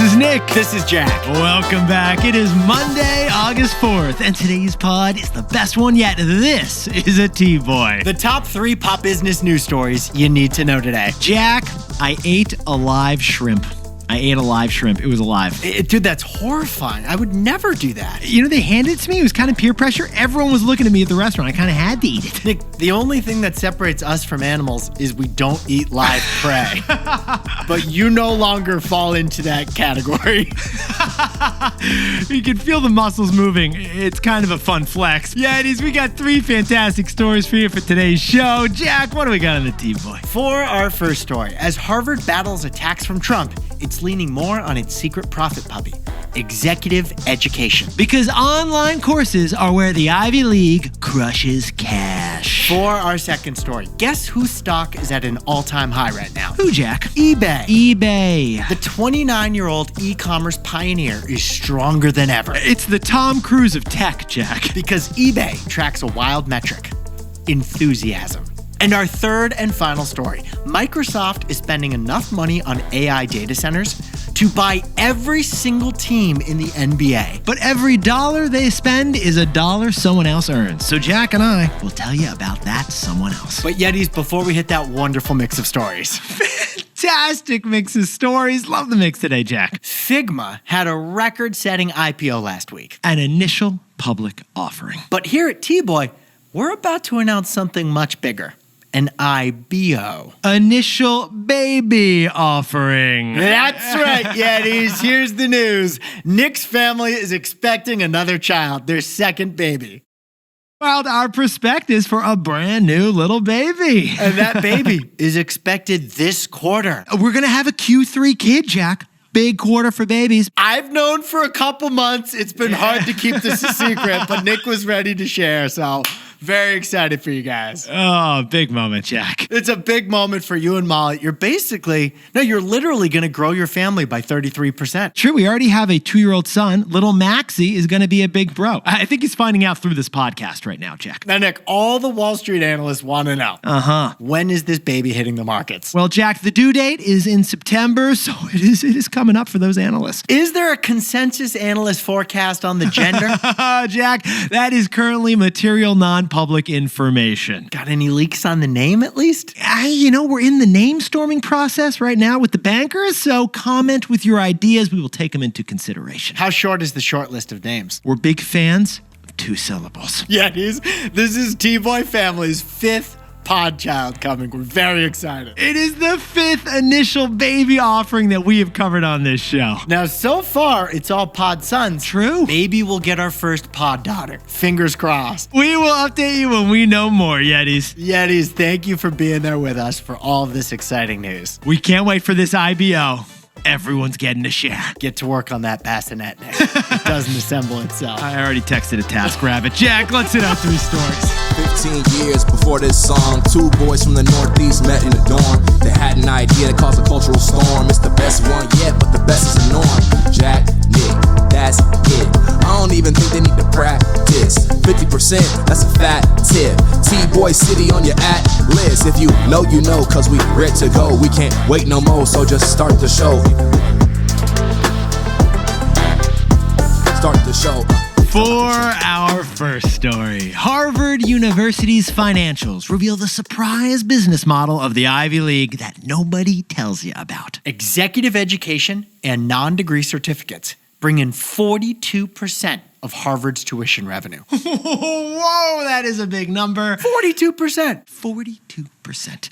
is Nick. This is Jack. Welcome back. It is Monday, August 4th, and today's pod is the best one yet. This is a T-Boy. The top 3 pop business news stories you need to know today. Jack, I ate a live shrimp. It was alive. Dude, that's horrifying. I would never do that. You know, they handed it to me. It was kind of peer pressure. Everyone was looking at me at the restaurant. I kind of had to eat it. Nick, the only thing that separates us from animals is we don't eat live prey. But you no longer fall into that category. You can feel the muscles moving. It's kind of a fun flex. Yeah, it is. We got 3 fantastic stories for you for today's show. Jack, what do we got on the T-Boy? For our first story, as Harvard battles attacks from Trump, it's leaning more on its secret profit puppy, executive education. Because online courses are where the Ivy League crushes cash. For our second story, guess whose stock is at an all-time high right now? Who, Jack? eBay. eBay. The 29-year-old e-commerce pioneer is stronger than ever. It's the Tom Cruise of tech, Jack. Because eBay tracks a wild metric: enthusiasm. And our third and final story, Microsoft is spending enough money on AI data centers to buy every single team in the NBA. But every dollar they spend is a dollar someone else earns. So Jack and I will tell you about that someone else. But Yetis, before we hit that wonderful mix of stories. Fantastic mix of stories. Love the mix today, Jack. Figma had a record-setting IPO last week. An initial public offering. But here at T-Boy, we're about to announce something much bigger. An IBO. Initial baby offering. That's right, Yetis. Here's the news. Nick's family is expecting another child, their second baby. Filed our prospectus for a brand new little baby. And that baby is expected this quarter. We're going to have a Q3 kid, Jack. Big quarter for babies. I've known for a couple months. It's been hard to keep this a secret, but Nick was ready to share, so very excited for you guys. Oh, big moment, Jack. It's a big moment for you and Molly. You're literally going to grow your family by 33%. True, we already have a 2-year-old son. Little Maxie is going to be a big bro. I think he's finding out through this podcast right now, Jack. Now, Nick, all the Wall Street analysts want to know. When is this baby hitting the markets? Well, Jack, the due date is in September, so it is coming up for those analysts. Is there a consensus analyst forecast on the gender? Jack, that is currently material non-public information. Got any leaks on the name at least? We're in the name storming process right now with the bankers, so comment with your ideas. We will take them into consideration. How short is the short list of names? We're big fans of 2 syllables. Yeah, this is T-Boy Family's 5th pod child coming. We're very excited. It is the 5th initial baby offering that we have covered on this show. Now, so far, it's all pod sons. True. Maybe we'll get our first pod daughter. Fingers crossed. We will update you when we know more, Yetis. Yetis, thank you for being there with us for all of this exciting news. We can't wait for this IBO. Everyone's getting a share. Get to work on that bassinet, Nick. It doesn't assemble itself. I already texted a TaskRabbit. Jack, let's hit out 3 stories. 15 years before this song, 2 boys from the Northeast met in a dorm. They had an idea that caused a cultural storm. It's the best one yet, but the best is the norm. Jack, Nick, that's it. I don't even think they need to practice. 50%, that's a fat tip. T-Boy City on your list. If you know, you know, cause we ready to go. We can't wait no more, so just start the show. Start the show. For our first story, Harvard University's financials reveal the surprise business model of the Ivy League that nobody tells you about. Executive education and non-degree certificates bring in 42% of Harvard's tuition revenue. Whoa, that is a big number. 42%. 42%.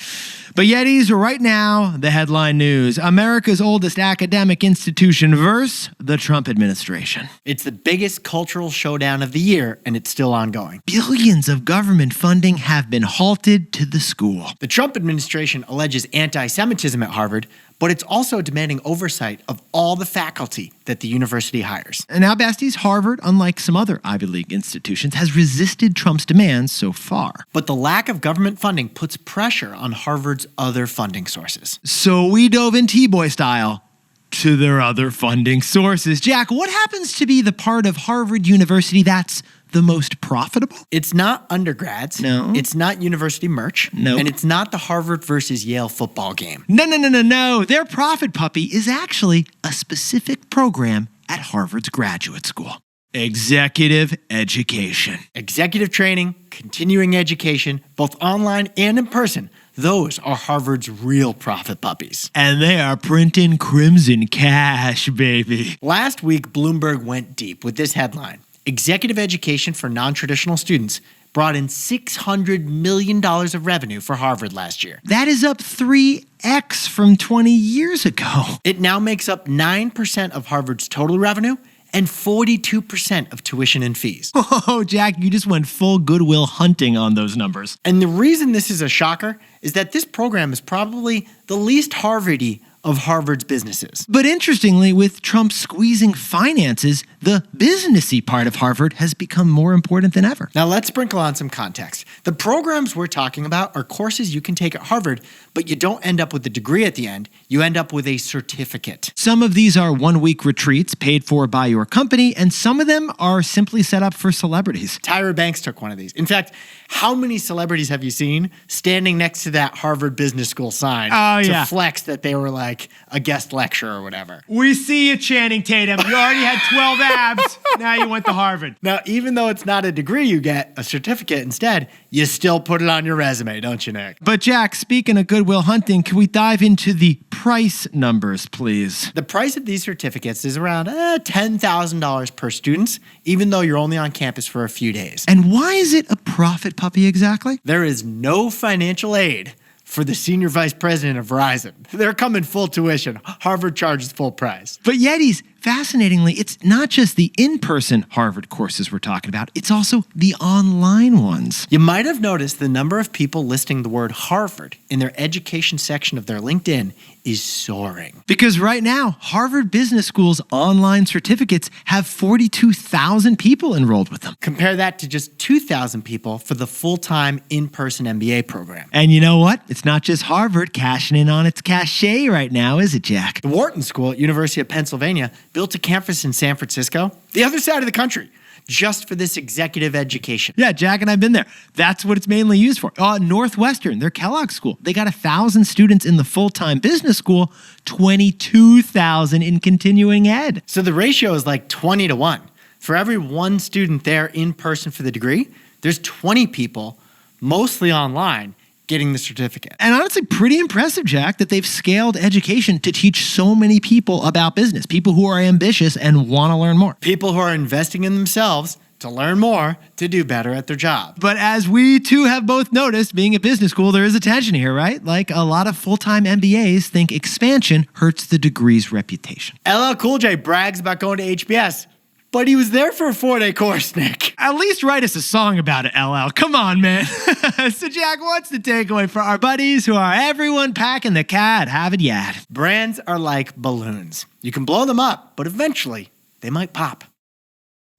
But Yetis, right now, the headline news. America's oldest academic institution versus the Trump administration. It's the biggest cultural showdown of the year, and it's still ongoing. Billions of government funding have been halted to the school. The Trump administration alleges anti-Semitism at Harvard, but it's also demanding oversight of all the faculty that the university hires. And now, besties, Harvard, unlike some other Ivy League institutions, has resisted Trump's demands so far. But the lack of government funding puts pressure on Harvard's other funding sources. So we dove in T-Boy style to their other funding sources. Jack, what happens to be the part of Harvard University that's the most profitable? It's not undergrads. No. It's not university merch. Nope. And it's not the Harvard versus Yale football game. No. Their profit puppy is actually a specific program at Harvard's graduate school. Executive education. Executive training, continuing education, both online and in person. Those are Harvard's real profit puppies. And they are printing crimson cash, baby. Last week, Bloomberg went deep with this headline. Executive education for non-traditional students brought in $600 million of revenue for Harvard last year. That is up 3x from 20 years ago. It now makes up 9% of Harvard's total revenue and 42% of tuition and fees. Oh, Jack, you just went full Goodwill Hunting on those numbers. And the reason this is a shocker is that this program is probably the least Harvard-y of Harvard's businesses. But interestingly, with Trump squeezing finances, the businessy part of Harvard has become more important than ever. Now let's sprinkle on some context. The programs we're talking about are courses you can take at Harvard, but you don't end up with a degree at the end. You end up with a certificate. Some of these are one-week retreats paid for by your company, and some of them are simply set up for celebrities. Tyra Banks took one of these. In fact, how many celebrities have you seen standing next to that Harvard Business School sign to flex that they were like a guest lecturer or whatever? We see you, Channing Tatum. You already had 12 abs. Now you went to Harvard. Now, even though it's not a degree, you get a certificate instead. You still put it on your resume, don't you, Nick? But Jack, speaking of Goodwill Hunting, can we dive into the price numbers, please? The price of these certificates is around $10,000 per student, even though you're only on campus for a few days. And why is it a profit puppy exactly? There is no financial aid for the senior vice president of Verizon. They're coming full tuition. Harvard charges full price. But Yetis, fascinatingly, it's not just the in-person Harvard courses we're talking about, it's also the online ones. You might have noticed the number of people listing the word Harvard in their education section of their LinkedIn is soaring. Because right now, Harvard Business School's online certificates have 42,000 people enrolled with them. Compare that to just 2,000 people for the full-time in-person MBA program. And you know what? It's not just Harvard cashing in on its cachet right now, is it, Jack? The Wharton School at University of Pennsylvania built a campus in San Francisco, the other side of the country, just for this executive education. Yeah, Jack and I've been there. That's what it's mainly used for. Northwestern, their Kellogg school, they got 1,000 students in the full-time business school, 22,000 in continuing ed. So the ratio is like 20 to 1. For every one student there in person for the degree, there's 20 people, mostly online, getting the certificate. And honestly, pretty impressive, Jack, that they've scaled education to teach so many people about business, people who are ambitious and want to learn more. People who are investing in themselves to learn more, to do better at their job. But as we too have both noticed, being a business school, there is a tension here, right? Like a lot of full-time MBAs think expansion hurts the degree's reputation. LL Cool J brags about going to HBS, but he was there for a 4-day course, Nick. At least write us a song about it, LL. Come on, man. So, Jack, what's the takeaway for our buddies who are everyone packing the cat? Have it yet. Brands are like balloons. You can blow them up, but eventually they might pop.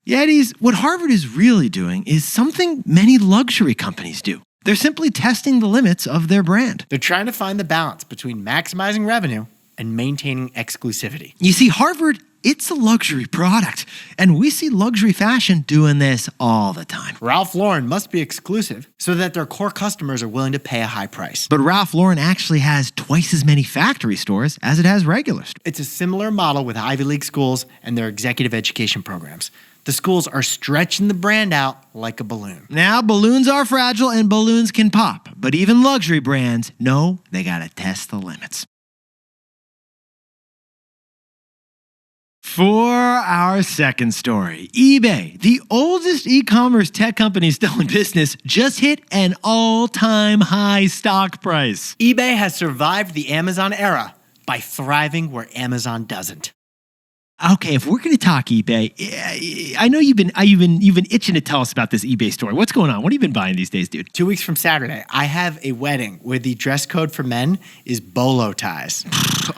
Yetis, what Harvard is really doing is something many luxury companies do. They're simply testing the limits of their brand. They're trying to find the balance between maximizing revenue and maintaining exclusivity. You see, Harvard, it's a luxury product, and we see luxury fashion doing this all the time. Ralph Lauren must be exclusive so that their core customers are willing to pay a high price. But Ralph Lauren actually has twice as many factory stores as it has regular stores. It's a similar model with Ivy League schools and their executive education programs. The schools are stretching the brand out like a balloon. Now, balloons are fragile and balloons can pop, but even luxury brands know they gotta test the limits. For our second story, eBay, the oldest e-commerce tech company still in business, just hit an all-time high stock price. eBay has survived the Amazon era by thriving where Amazon doesn't. Okay, if we're going to talk eBay, I know you've been itching to tell us about this eBay story. What's going on? What have you been buying these days, dude? 2 weeks from Saturday, I have a wedding where the dress code for men is bolo ties.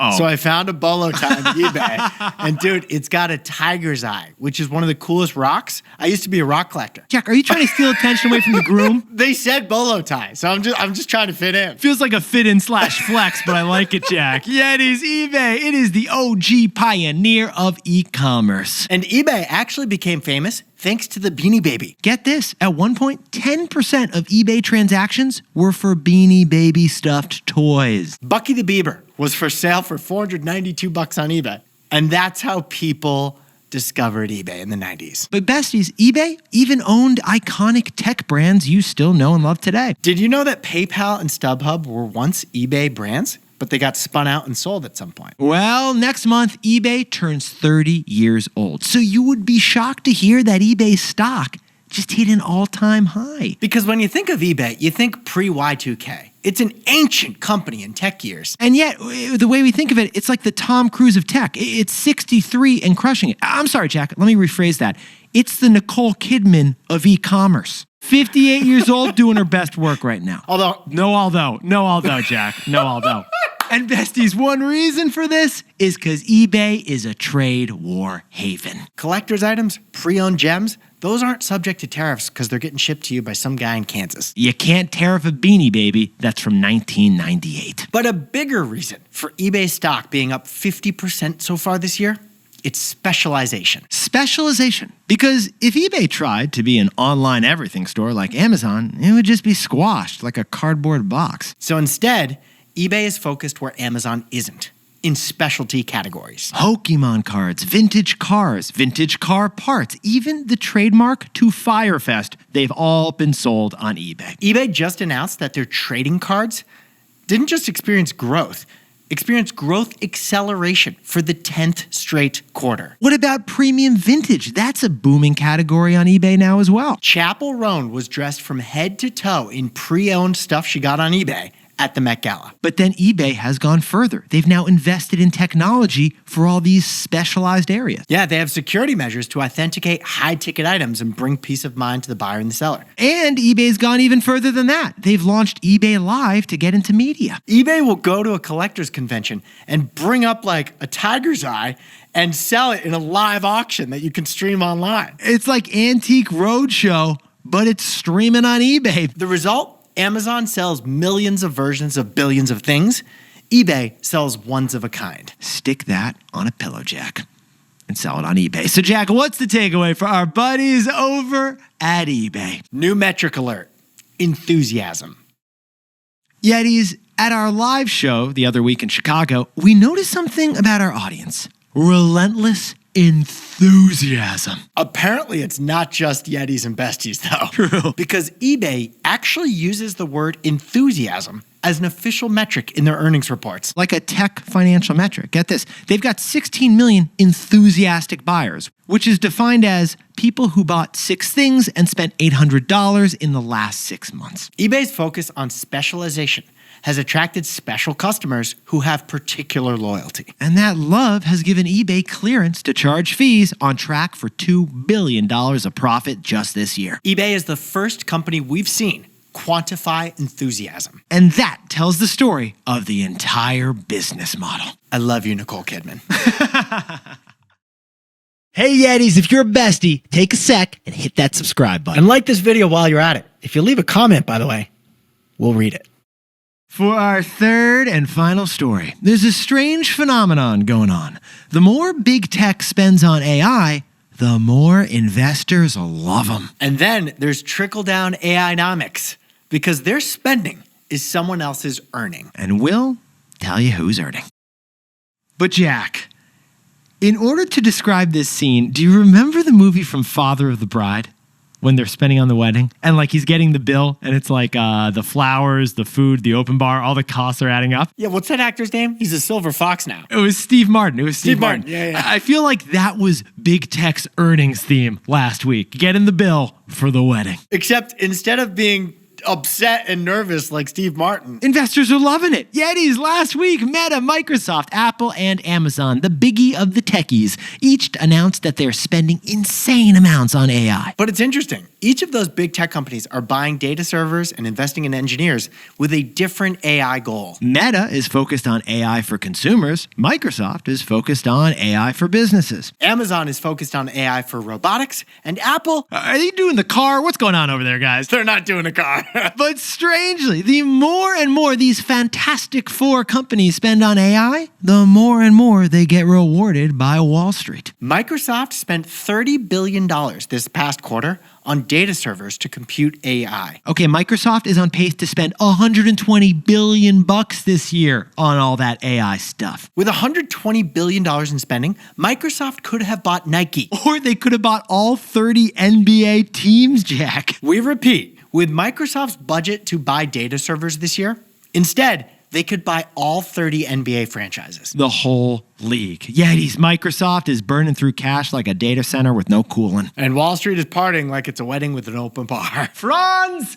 Oh. So I found a bolo tie on eBay, and dude, it's got a tiger's eye, which is one of the coolest rocks. I used to be a rock collector. Jack, are you trying to steal attention away from the groom? They said bolo tie, so I'm just trying to fit in. Feels like a fit-in/flex, but I like it, Jack. Yeah, it is eBay. It is the OG pioneer of of e-commerce. And eBay actually became famous thanks to the Beanie Baby. Get this, at one point, 10% of eBay transactions were for Beanie Baby stuffed toys. Bucky the Bieber was for sale for $492 on eBay. And that's how people discovered eBay in the 90s. But besties, eBay even owned iconic tech brands you still know and love today. Did you know that PayPal and StubHub were once eBay brands, but they got spun out and sold at some point? Well, next month, eBay turns 30 years old. So you would be shocked to hear that eBay stock just hit an all-time high. Because when you think of eBay, you think pre-Y2K. It's an ancient company in tech years. And yet, the way we think of it, it's like the Tom Cruise of tech. It's 63 and crushing it. I'm sorry, Jack. Let me rephrase that. It's the Nicole Kidman of e-commerce. 58 years old, doing her best work right now. No although, Jack. No although. And besties, one reason for this is because eBay is a trade war haven. Collector's items, pre-owned gems, those aren't subject to tariffs because they're getting shipped to you by some guy in Kansas. You can't tariff a Beanie Baby that's from 1998. But a bigger reason for eBay stock being up 50% so far this year, it's specialization. Specialization. Because if eBay tried to be an online everything store like Amazon, it would just be squashed like a cardboard box. So instead, eBay is focused where Amazon isn't, in specialty categories. Pokemon cards, vintage cars, vintage car parts, even the trademark to Firefest, they've all been sold on eBay. eBay just announced that their trading cards didn't just experience growth acceleration for the 10th straight quarter. What about premium vintage? That's a booming category on eBay now as well. Chappell Roan was dressed from head to toe in pre-owned stuff she got on eBay at the Met Gala. But then eBay has gone further. They've now invested in technology for all these specialized areas. Yeah, they have security measures to authenticate high-ticket items and bring peace of mind to the buyer and the seller. And eBay's gone even further than that. They've launched eBay Live to get into media. eBay will go to a collector's convention and bring up like a tiger's eye and sell it in a live auction that you can stream online. It's like Antique Roadshow, but it's streaming on eBay. The result? Amazon sells millions of versions of billions of things. eBay sells ones of a kind. Stick that on a pillow, Jack, and sell it on eBay. So, Jack, what's the takeaway for our buddies over at eBay? New metric alert: enthusiasm. Yetis, at our live show the other week in Chicago, we noticed something about our audience. Relentless enthusiasm. Apparently, it's not just Yetis and Besties, though. True. Because eBay actually uses the word enthusiasm as an official metric in their earnings reports. Like a tech financial metric. Get this. They've got 16 million enthusiastic buyers, which is defined as people who bought 6 things and spent $800 in the last 6 months. eBay's focus on specialization has attracted special customers who have particular loyalty. And that love has given eBay clearance to charge fees, on track for $2 billion of profit just this year. eBay is the first company we've seen quantify enthusiasm. And that tells the story of the entire business model. I love you, Nicole Kidman. Hey Yetis, if you're a bestie, take a sec and hit that subscribe button. And like this video while you're at it. If you leave a comment, by the way, we'll read it. For our third and final story, there's a strange phenomenon going on. The more big tech spends on AI, the more investors love them. And then there's trickle-down AI-nomics, because their spending is someone else's earning. And we'll tell you who's earning. But Jack, in order to describe this scene, do you remember the movie from Father of the Bride? When they're spending on the wedding, and like he's getting the bill, and it's like the flowers, the food, the open bar, all the costs are adding up. Yeah, what's that actor's name? He's a silver fox now. It was Steve Martin. Steve Martin. Yeah. I feel like that was Big Tech's earnings theme last week. Getting the bill for the wedding. Except instead of being upset and nervous like Steve Martin, investors are loving it. Yetis, last week, Meta, Microsoft, Apple, and Amazon, the biggie of the techies, each announced that they're spending insane amounts on AI. But it's interesting. Each of those big tech companies are buying data servers and investing in engineers with a different AI goal. Meta is focused on AI for consumers. Microsoft is focused on AI for businesses. Amazon is focused on AI for robotics. And Apple... Are they doing the car? What's going on over there, guys? They're not doing a car. But strangely, the more and more these Fantastic Four companies spend on AI, the more and more they get rewarded by Wall Street. Microsoft spent $30 billion this past quarter on data servers to compute AI. Okay, Microsoft is on pace to spend $120 billion this year on all that AI stuff. With $120 billion in spending, Microsoft could have bought Nike. Or they could have bought all 30 NBA teams, Jack. We repeat, with Microsoft's budget to buy data servers this year, instead, they could buy all 30 NBA franchises. The whole league. Yetis, Microsoft is burning through cash like a data center with no cooling. And Wall Street is partying like it's a wedding with an open bar. Franz!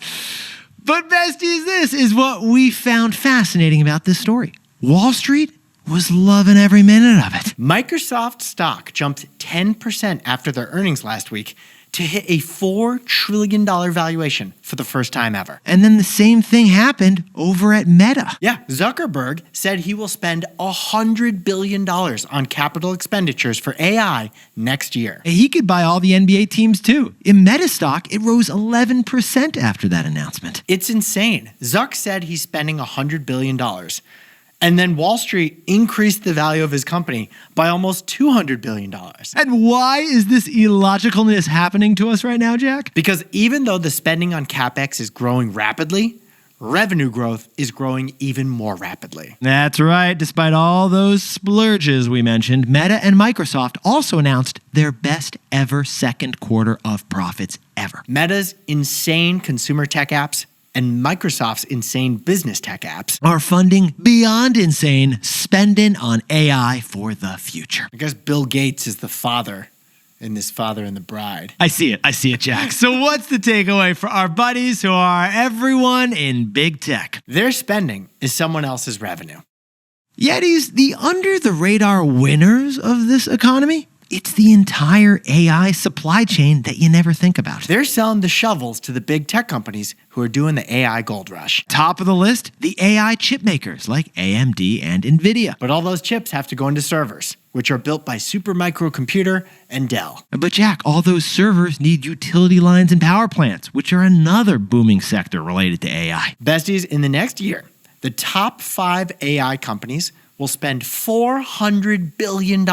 But besties, this is what we found fascinating about this story. Wall Street was loving every minute of it. Microsoft stock jumped 10% after their earnings last week to hit a $4 trillion valuation for the first time ever. And then the same thing happened over at Meta. Yeah, Zuckerberg said he will spend $100 billion on capital expenditures for AI next year. He could buy all the NBA teams too. In Meta stock, it rose 11% after that announcement. It's insane. Zuck said he's spending $100 billion. And then Wall Street increased the value of his company by almost $200 billion. And why is this illogicalness happening to us right now, Jack? Because even though the spending on CapEx is growing rapidly, revenue growth is growing even more rapidly. That's right. Despite all those splurges we mentioned, Meta and Microsoft also announced their best ever second quarter of profits ever. Meta's insane consumer tech apps and Microsoft's insane business tech apps are funding beyond insane spending on AI for the future. I guess Bill Gates is the father in this Father and the Bride. I see it, Jack. So what's the takeaway for our buddies who are everyone in big tech? Their spending is someone else's revenue. Yetis, the under-the-radar winners of this economy, it's the entire AI supply chain that you never think about. They're selling the shovels to the big tech companies who are doing the AI gold rush. Top of the list, the AI chip makers like AMD and NVIDIA. But all those chips have to go into servers, which are built by Supermicro Computer and Dell. But Jack, all those servers need utility lines and power plants, which are another booming sector related to AI. Besties, in the next year, the top 5 AI companies will spend $400 billion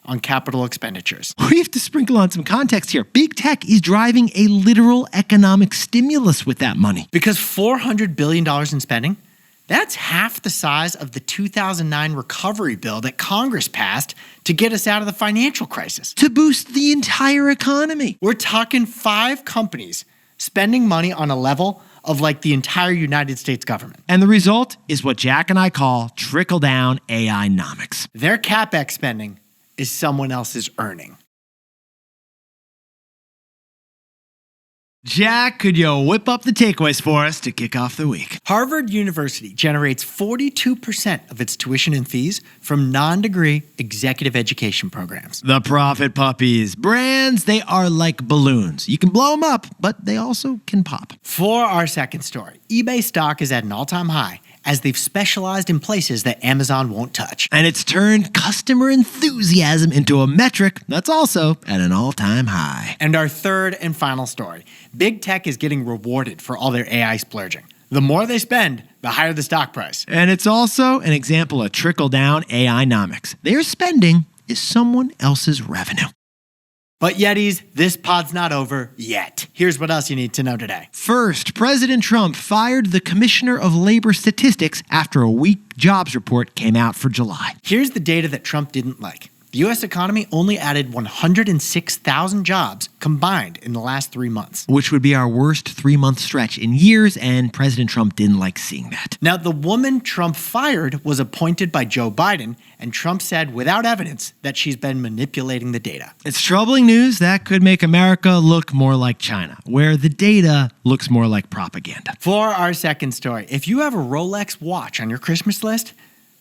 on capital expenditures. We have to sprinkle on some context here. Big tech is driving a literal economic stimulus with that money. Because $400 billion in spending, that's half the size of the 2009 recovery bill that Congress passed to get us out of the financial crisis. To boost the entire economy. We're talking 5 companies spending money on a level of like the entire United States government. And the result is what Jack and I call trickle-down AI-nomics. Their CapEx spending is someone else's earning. Jack, could you whip up the takeaways for us to kick off the week? Harvard University generates 42% of its tuition and fees from non-degree executive education programs. The profit puppies. Brands, they are like balloons. You can blow them up, but they also can pop. For our second story, eBay stock is at an all-time high as they've specialized in places that Amazon won't touch. And it's turned customer enthusiasm into a metric that's also at an all-time high. And our third and final story, big tech is getting rewarded for all their AI splurging. The more they spend, the higher the stock price. And it's also an example of trickle-down AI-nomics. Their spending is someone else's revenue. But Yetis, this pod's not over yet. Here's what else you need to know today. First, President Trump fired the Commissioner of Labor Statistics after a weak jobs report came out for July. Here's the data that Trump didn't like. The U.S. economy only added 106,000 jobs combined in the last 3 months. Which would be our worst 3-month stretch in years, and President Trump didn't like seeing that. Now, the woman Trump fired was appointed by Joe Biden, and Trump said without evidence that she's been manipulating the data. It's troubling news that could make America look more like China, where the data looks more like propaganda. For our second story, if you have a Rolex watch on your Christmas list,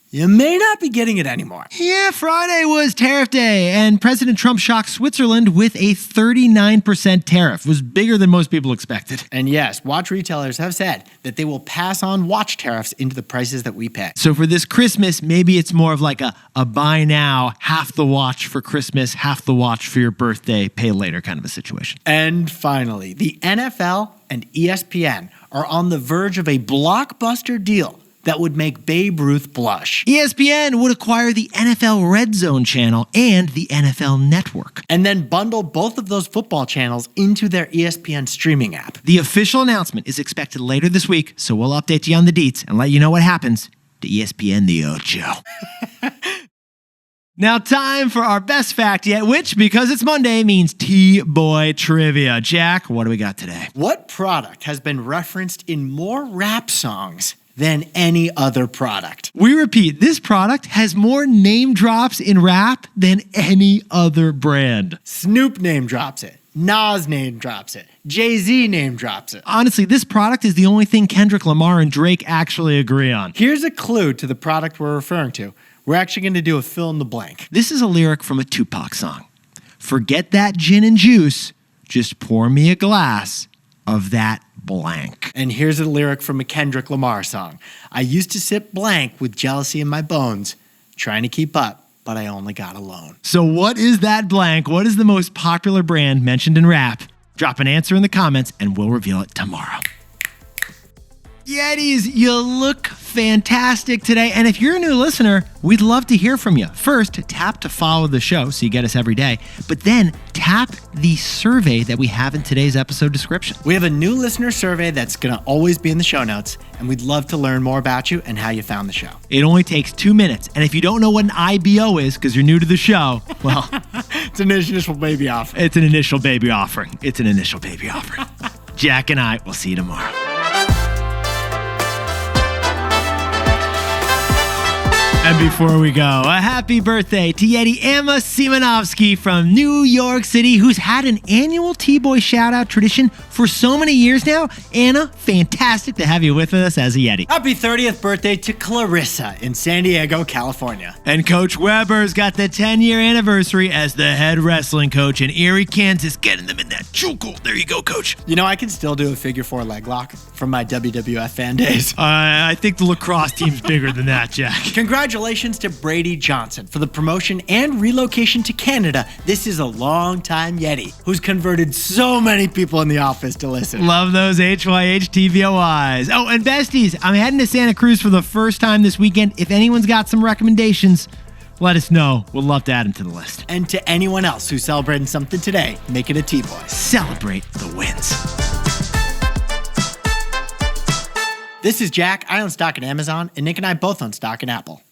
you may not be getting it anymore. Yeah, Friday was tariff day, and President Trump shocked Switzerland with a 39% tariff. It was bigger than most people expected. And yes, watch retailers have said that they will pass on watch tariffs into the prices that we pay. So for this Christmas, maybe it's more of like a buy now, half the watch for Christmas, half the watch for your birthday, pay later kind of a situation. And finally, the NFL and ESPN are on the verge of a blockbuster deal that would make Babe Ruth blush. ESPN would acquire the NFL Red Zone channel and the NFL Network. And then bundle both of those football channels into their ESPN streaming app. The official announcement is expected later this week, so we'll update you on the deets and let you know what happens to ESPN the Ocho. Now, time for our best fact yet, which, because it's Monday, means T-Boy Trivia. Jack, what do we got today? What product has been referenced in more rap songs than any other product? We repeat, this product has more name drops in rap than any other brand. Snoop name drops it. Nas name drops it. Jay-Z name drops it. Honestly, this product is the only thing Kendrick Lamar and Drake actually agree on. Here's a clue to the product we're referring to. We're actually going to do a fill in the blank. This is a lyric from a Tupac song. Forget that gin and juice, just pour me a glass of that blank. And here's a lyric from a Kendrick Lamar song. I used to sip blank with jealousy in my bones, trying to keep up, but I only got alone. So what is that blank? What is the most popular brand mentioned in rap? Drop an answer in the comments and we'll reveal it tomorrow. Yetis, you look fantastic today. And if you're a new listener, we'd love to hear from you. First, tap to follow the show so you get us every day. But then tap the survey that we have in today's episode description. We have a new listener survey that's going to always be in the show notes, and we'd love to learn more about you and how you found the show. It only takes 2 minutes. And if you don't know what an IBO is because you're new to the show, well, it's an initial baby offering. It's an initial baby offering. It's an initial baby offering. Jack and I will see you tomorrow. And before we go, a happy birthday to Yeti Emma Simonovsky from New York City, who's had an annual T-Boy shout-out tradition for so many years now. Anna, fantastic to have you with us as a Yeti. Happy 30th birthday to Clarissa in San Diego, California. And Coach Weber's got the 10-year anniversary as the head wrestling coach in Erie, Kansas, getting them in that chokehold. There you go, Coach. You know, I can still do a figure 4 leg lock from my WWF fan days. I think the lacrosse team's bigger than that, Jack. Congratulations to Brady Johnson for the promotion and relocation to Canada. This is a long-time Yeti who's converted so many people in the office to listen. Love those HYH TVOIs. Oh, and besties, I'm heading to Santa Cruz for the first time this weekend. If anyone's got some recommendations, let us know. We'll love to add them to the list. And to anyone else who's celebrating something today, make it a T-Boy. Celebrate the wins. This is Jack. I own stock in Amazon, and Nick and I both own stock in Apple.